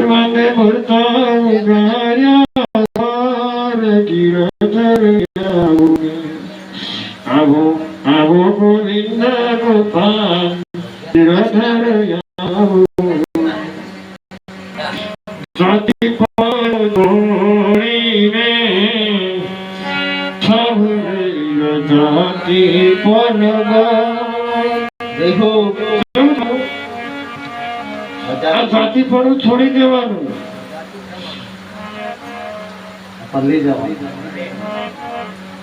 માંગે ભરતા ગાયા ગીરધર આવો આવો ગોવિંદ ગોપાલ ગીરધર આવો જાતિ પણ ધોળીને જાતિ પણ દેખો આ જાતિ પણ છોડી દેવાનું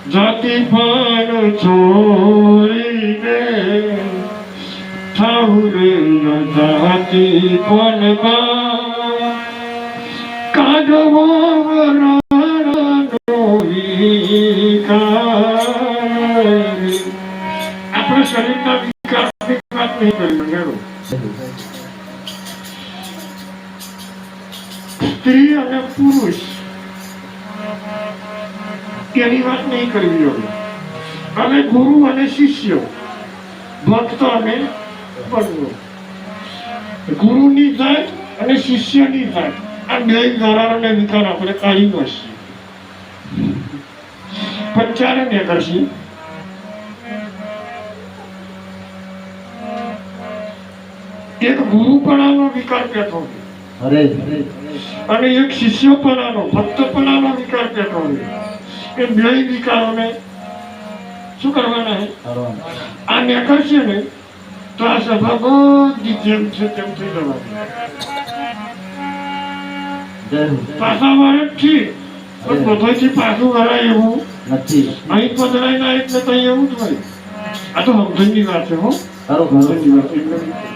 જાતિ પણ છોડીને ઠાહુરે જાતિ પણ કાઢવો વરાળનો વિકાર આપણા શરીરના વિકાસની વાત નહીં કરી સ્ત્રી અને પુરુષ તેની વાત નહીં કરવી હવે અને ગુરુ અને શિષ્ય ભક્ત અને બનવો ગુરુની જાત અને શિષ્યની જાત આ બે ધારાને વિકાર આપણે કાઢી નાખીએ પંચારે ને કરશી એક ગુરુપણાનો વિકાર પેઠો અને એક શિષ્યપણાનો ભક્તપણાનો વિકાર પેઠો એ બે વિકારોને શું કરવાના હે આ નીકળશે ને તો આ સભા બધી જેમ છે તેમ થઈ જવાની પાછા વળે ઠીક પણ બધાથી પાછું વળાય એવું નથી અહીં પધરાય ના એટલે તો એવું જ હોય આ તો સમજણની વાત છે હો સમજણની વાત